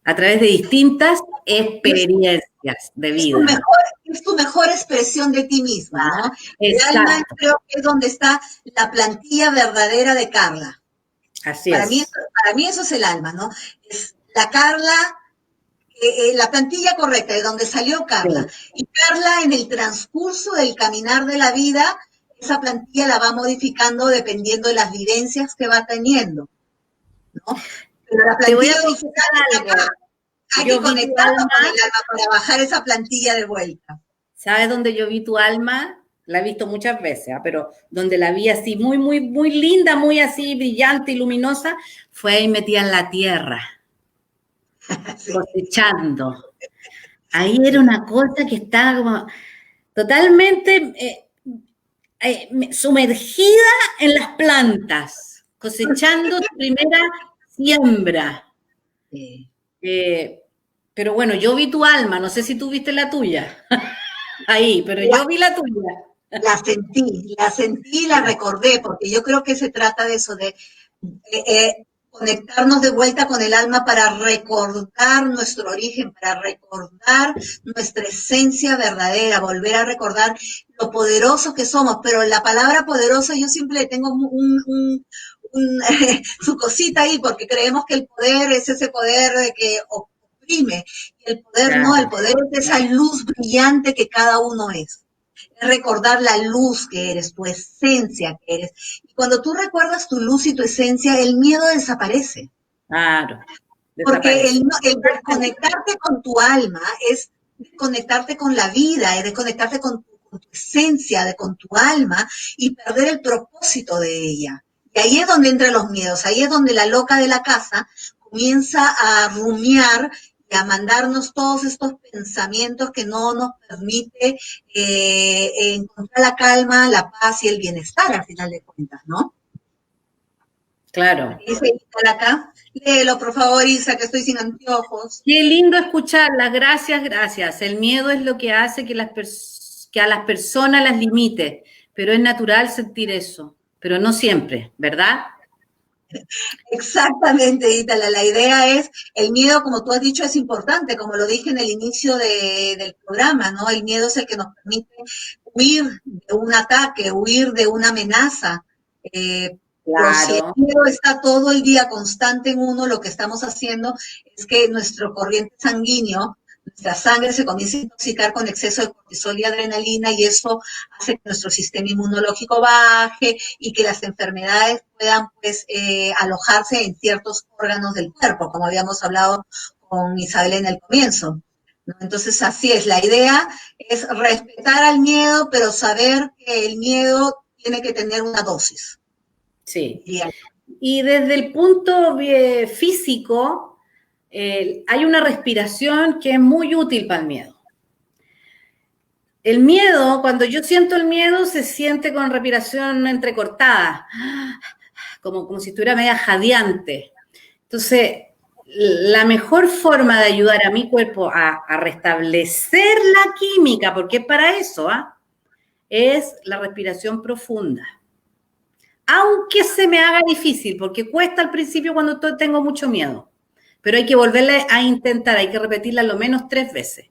a través de distintas Es, experiencias de vida. mejor, es tu mejor expresión de ti misma, ¿no? El alma Exacto, creo que es donde está la plantilla verdadera de Carla. así es. Para mí eso es el alma, ¿no? Es la Carla, la plantilla correcta, de donde salió Carla. Sí. Y Carla, en el transcurso del caminar de la vida, esa plantilla la va modificando dependiendo de las vivencias que va teniendo, ¿no? Pero la Te voy a plantilla original confesar está acá. algo. Hay que Yo vi tu conectarnos con el alma, alma para bajar esa plantilla de vuelta. ¿sabes dónde yo vi tu alma? La he visto muchas veces, ¿ah? Pero donde la vi así muy, muy, muy linda, muy así brillante y luminosa, fue ahí metida en la tierra, Sí, cosechando. Ahí era una cosa que estaba como totalmente sumergida en las plantas, cosechando tu primera siembra. sí. Eh, pero bueno, yo vi tu alma, no sé si tú viste la tuya. Ahí, pero La, yo vi la tuya. la sentí y la recordé, porque yo creo que se trata de eso, de conectarnos de vuelta con el alma para recordar nuestro origen, para recordar nuestra esencia verdadera, volver a recordar lo poderosos que somos. Pero la palabra poderosa yo siempre le tengo su cosita ahí, porque creemos que el poder es ese poder de que oprime. Y el poder no, el Claro, poder es esa luz brillante que cada uno es. Es recordar la luz que eres, tu esencia que eres. Y cuando tú recuerdas tu luz y tu esencia, el miedo desaparece. claro, Porque desaparece. el desconectarte con tu alma es desconectarte con la vida, es desconectarte con tu esencia, con tu alma y perder el propósito de ella. Y ahí es donde entran los miedos, ahí es donde la loca de la casa comienza a rumiar y a mandarnos todos estos pensamientos que no nos permite encontrar la calma, la paz y el bienestar al final de cuentas, ¿no? Claro. Dice Isa acá. Léelo, por favor, Isa, que estoy sin anteojos. Qué lindo escucharla, gracias, gracias. El miedo es lo que hace que a las personas las limite, pero es natural sentir eso, pero no siempre, ¿verdad? Exactamente, Ítala. La idea es, el miedo, como tú has dicho, es importante, como lo dije en el inicio del programa, ¿no? El miedo es el que nos permite huir de un ataque, huir de una amenaza. Pero si el Claro, miedo está todo el día constante en uno, lo que estamos haciendo es que nuestro corriente sanguíneo, nuestra sangre se comienza a intoxicar con exceso de cortisol y adrenalina y eso hace que nuestro sistema inmunológico baje y que las enfermedades puedan pues alojarse en ciertos órganos del cuerpo, como habíamos hablado con Isabel en el comienzo, ¿no? Entonces así es, la idea es respetar al miedo, pero saber que el miedo tiene que tener una dosis. sí. Diría. Y desde el punto físico, hay una respiración que es muy útil para el miedo. El miedo, cuando yo siento el miedo, se siente con respiración entrecortada, como si estuviera media jadeante. Entonces, la mejor forma de ayudar a mi cuerpo a restablecer la química, porque es para eso, es la respiración profunda. Aunque se me haga difícil, porque cuesta al principio cuando tengo mucho miedo, pero hay que volverla a intentar, hay que repetirla lo menos 3 veces.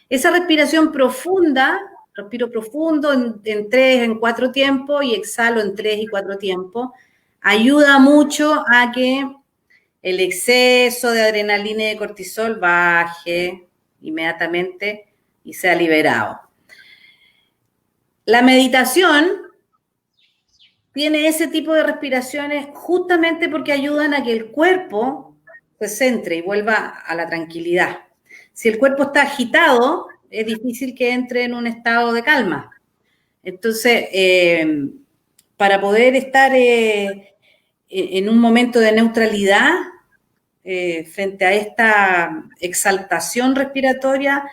Esa respiración profunda, respiro profundo en 3, en 4 tiempos y exhalo en 3 y 4 tiempos, ayuda mucho a que el exceso de adrenalina y de cortisol baje inmediatamente y sea liberado. La meditación tiene ese tipo de respiraciones justamente porque ayudan a que el cuerpo se centre y vuelva a la tranquilidad. Si el cuerpo está agitado, es difícil que entre en un estado de calma. Entonces, para poder estar en un momento de neutralidad frente a esta exaltación respiratoria,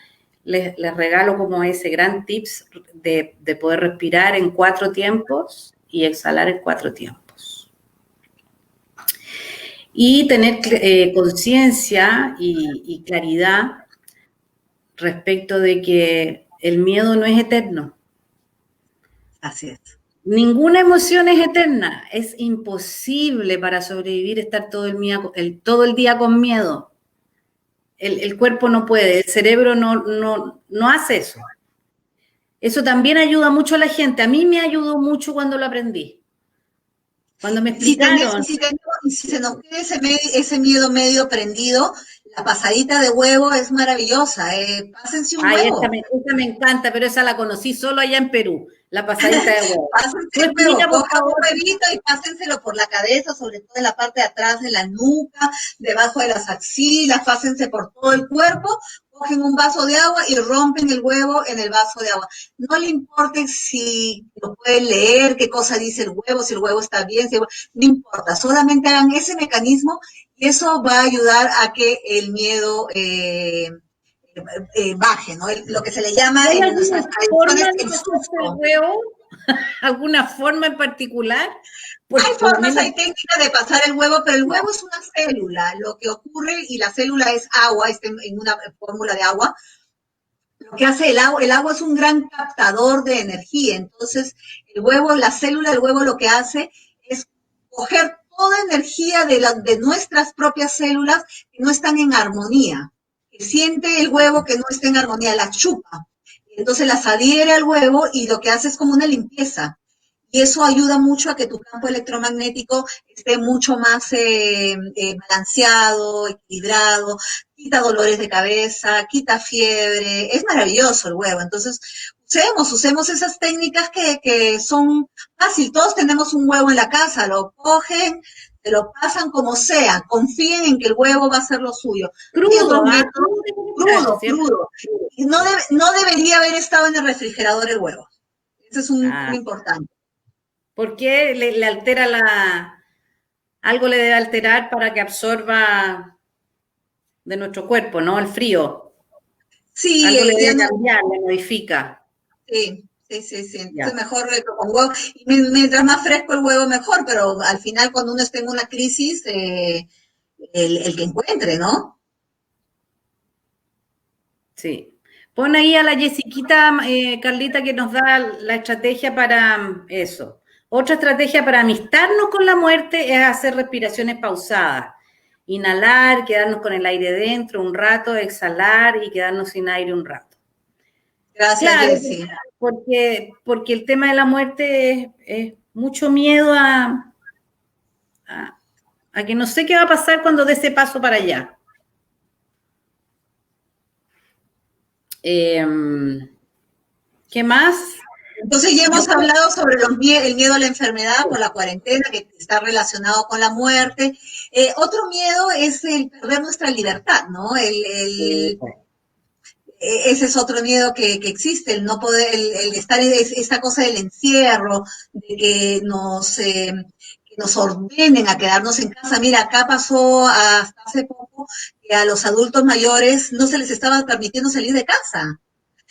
les regalo como ese gran tips de poder respirar en 4 tiempos y exhalar en 4 tiempos. Y tener conciencia y claridad respecto de que el miedo no es eterno. Así es. Ninguna emoción es eterna. Es imposible para sobrevivir estar todo el día con miedo. El cuerpo no puede, el cerebro no hace eso. Eso también ayuda mucho a la gente. A mí me ayudó mucho cuando lo aprendí. Cuando me explicaron. Si se nos queda ese miedo medio prendido, la pasadita de huevo es maravillosa. Pásense un Ay, huevo. esa me encanta, pero esa la conocí solo allá en Perú, la pasadita de huevo. Pásense Tú el huevo, explica, por cojan un favor. huevito y pásenselo por la cabeza, sobre todo en la parte de atrás de la nuca, debajo de las axilas, pásense por todo el cuerpo, cogen un vaso de agua y rompen el huevo en el vaso de agua. No le importe si lo pueden leer, qué cosa dice el huevo, si el huevo está bien, no importa, solamente hagan ese mecanismo y eso va a ayudar a que el miedo baje, ¿no? Lo que se le llama ¿Hay en alguna nuestras tradiciones forma de el pasarse el susto. huevo? ¿Alguna forma en particular? Hay Por lo formas, menos, hay técnicas de pasar el huevo, pero el huevo es una célula. Lo que ocurre, y la célula es agua, está en una fórmula de agua. Lo que hace el agua es un gran captador de energía. Entonces, el huevo, la célula del huevo lo que hace es coger toda energía de nuestras propias células que no están en armonía. Que siente el huevo que no está en armonía, la chupa. Entonces las adhiere al huevo y lo que hace es como una limpieza. y eso ayuda mucho a que tu campo electromagnético esté mucho más balanceado, equilibrado, quita dolores de cabeza, quita fiebre, es maravilloso el huevo. Entonces, usemos esas técnicas que son fácil, todos tenemos un huevo en la casa, lo cogen, te lo pasan como sea, confíen en que el huevo va a ser lo suyo. Hay otros Crudo, ¿ah? métodos, crudo. Y no debería haber estado en el refrigerador el huevo. Ese es un tema importante. ¿Por qué le altera algo le debe alterar para que absorba de nuestro cuerpo, ¿no? El frío. Sí, Algo le debe cambiar, le modifica. Sí. Entonces mejor con huevo. Y mientras más fresco el huevo, mejor, pero al final cuando uno esté en una crisis, el que encuentre, ¿no? Sí. Pon ahí a la Jessiquita, Carlita, que nos da la estrategia para eso. Otra estrategia para amistarnos con la muerte es hacer respiraciones pausadas. Inhalar, quedarnos con el aire dentro un rato, exhalar y quedarnos sin aire un rato. Gracias, claro, Jessie. Porque el tema de la muerte es mucho miedo a que no sé qué va a pasar cuando dé ese paso para allá. ¿Qué más? Entonces ya hemos hablado sobre el miedo a la enfermedad por la cuarentena, que está relacionado con la muerte. Otro miedo es el perder nuestra libertad, ¿no? Ese es otro miedo que existe, el no poder, el estar, esta cosa del encierro, de que nos ordenen a quedarnos en casa. Mira, acá pasó hasta hace poco que a los adultos mayores no se les estaba permitiendo salir de casa.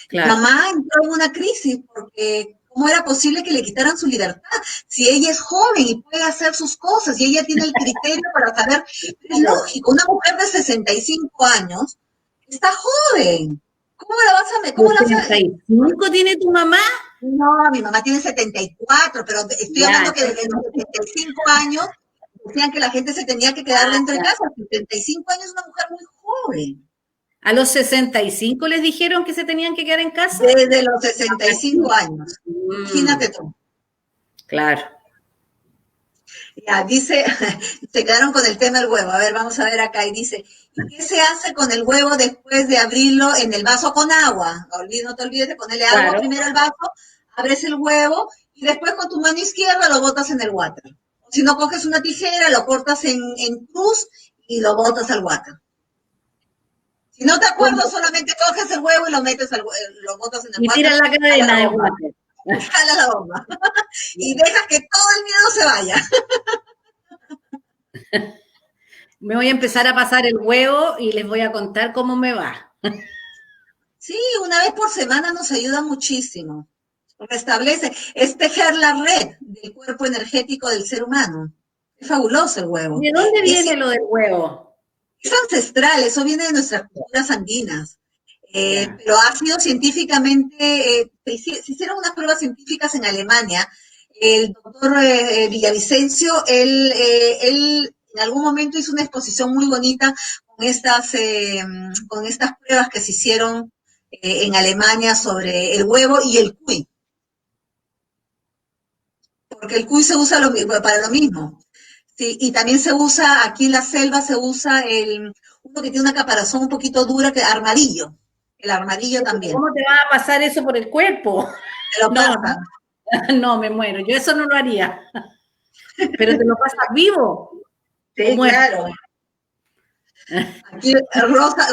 Claro. Mamá entró en una crisis porque ¿cómo era posible que le quitaran su libertad? Si ella es joven y puede hacer sus cosas y ella tiene el criterio para saber, es lógico, una mujer de 65 años está joven. ¿Cómo la vas a... ¿Cómo la vas a... ¿75 tiene tu mamá? No, mi mamá tiene 74, pero estoy hablando que desde los 75 años decían que la gente se tenía que quedar dentro de casa. 75 años es una mujer muy joven. ¿A los 65 les dijeron que se tenían que quedar en casa? Desde los 65 años. Imagínate tú. Claro. Ya, dice, se quedaron con el tema del huevo. A ver, vamos a ver acá. Y dice, ¿y qué se hace con el huevo después de abrirlo en el vaso con agua? No te olvides de ponerle agua primero al vaso, abres el huevo y después con tu mano izquierda lo botas en el water. O si no, coges una tijera, lo cortas en cruz y lo botas al water. Si no te acuerdas, solamente coges el huevo y lo metes lo botas en el water. Y tiras la cadena de water. Jala la bomba. Y dejas que todo el miedo se vaya. Me voy a empezar a pasar el huevo y les voy a contar cómo me va. Sí, una vez por semana nos ayuda muchísimo. Restablece, es tejer la red del cuerpo energético del ser humano. Es fabuloso el huevo. ¿De dónde viene lo del huevo? Es ancestral, eso viene de nuestras culturas andinas. Pero ha sido científicamente, se hicieron unas pruebas científicas en Alemania. El doctor Villavicencio, él en algún momento hizo una exposición muy bonita con estas pruebas que se hicieron en Alemania sobre el huevo y el cuy. Porque el cuy se usa para lo mismo. Sí, y también se usa, aquí en la selva se usa uno que tiene una caparazón un poquito dura, que armadillo. El armadillo también. ¿Cómo te va a pasar eso por el cuerpo? Te lo pasa. No, me muero. Yo eso no lo haría. Pero te lo pasas vivo. Sí, claro. Aquí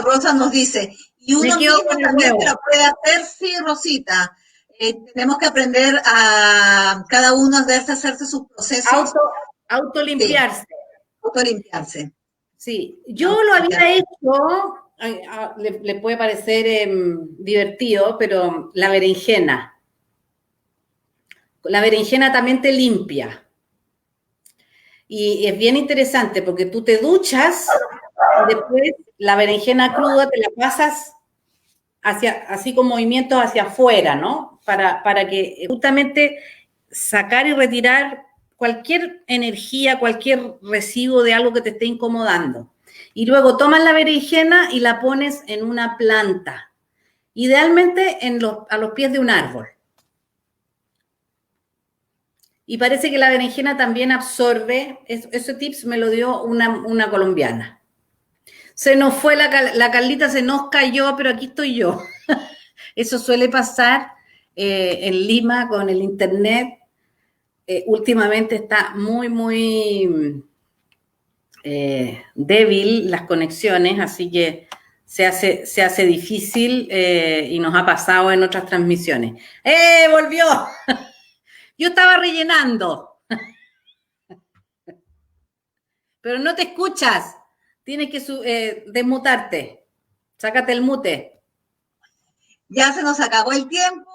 Rosa nos dice, y uno mismo también se lo puede hacer, sí, Rosita. Tenemos que aprender a cada uno a hacerse sus procesos. Autolimpiarse. Sí, autolimpiarse. Sí, yo lo había hecho, le puede parecer divertido, pero la berenjena. La berenjena también te limpia. Y es bien interesante porque tú te duchas y después la berenjena cruda te la pasas así con movimientos hacia afuera, ¿no? Para que justamente sacar y retirar cualquier energía, cualquier residuo de algo que te esté incomodando. Y luego tomas la berenjena y la pones en una planta, idealmente a los pies de un árbol. y parece que la berenjena también absorbe. Ese tips me lo dio una colombiana. Se nos fue la Carlita, se nos cayó, pero aquí estoy yo. Eso suele pasar en Lima con el internet. Últimamente está muy débil las conexiones, así que se hace difícil y nos ha pasado en otras transmisiones. ¡Volvió! Yo estaba rellenando, pero no te escuchas. Tienes que desmutarte. Sácate el mute. Ya se nos acabó el tiempo.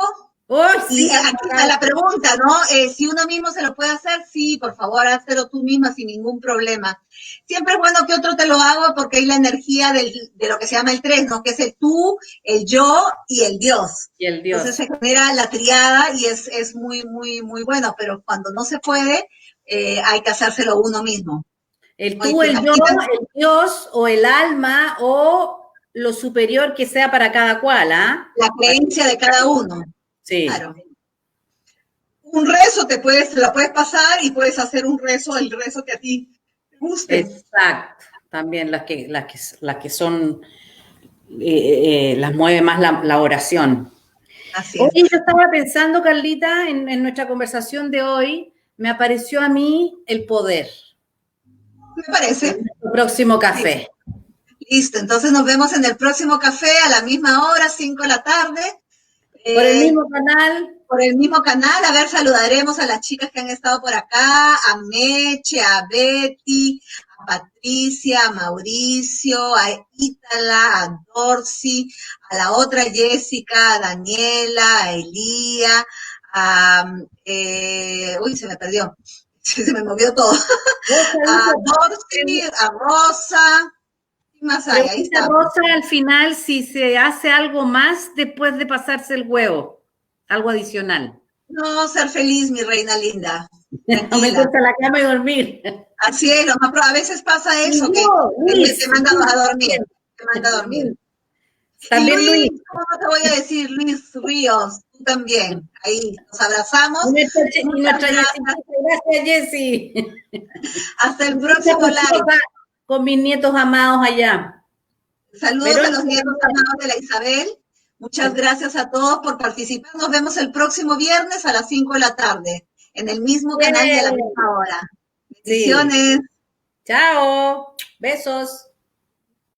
¡Oh, sí! Y aquí está la pregunta, ¿no? Si uno mismo se lo puede hacer, sí, por favor, hazlo tú misma sin ningún problema. Siempre es bueno que otro te lo haga porque hay la energía de lo que se llama el tres, ¿no? Que es el tú, el yo y el Dios. Y el Dios. Entonces se genera la triada y es muy bueno, pero cuando no se puede, hay que hacérselo uno mismo. El tú, el yo, el Dios o el alma o lo superior que sea para cada cual, ¿ah? La creencia de cada uno. Sí. Claro. Un rezo lo puedes pasar y puedes hacer el rezo que a ti te guste. Exacto. También las que son, las mueve más la oración. Así es. Oye, yo estaba pensando, Carlita, en nuestra conversación de hoy, me apareció a mí el poder. Me parece. En el próximo café. Listo, entonces nos vemos en el próximo café a la misma hora, 5 de la tarde. Por el mismo canal. Por el mismo canal. A ver, saludaremos a las chicas que han estado por acá, a Meche, a Betty, a Patricia, a Mauricio, a Ítala, a Dorcy, a la otra Jessica, a Daniela, a Elía, uy, se me perdió, se me movió todo. A Dorcy, a Rosa. Más hay, ahí está. Rosa, al final, si se hace algo más después de pasarse el huevo, algo adicional. No, ser feliz, mi reina linda. No me gusta la cama y dormir. Así es, a veces pasa eso, que te mandan a dormir. Te manda a dormir. También y Luis, ¿cómo no te voy a decir? Luis Ríos, tú también. Ahí, nos abrazamos. Gracias, Jessy. Hasta el próximo live. Con mis nietos amados allá. Saludos a los nietos amados de la Isabel. Muchas gracias a todos por participar. Nos vemos el próximo viernes a las 5 de la tarde, en el mismo canal y a la misma hora. Bendiciones. Sí. Chao. Besos.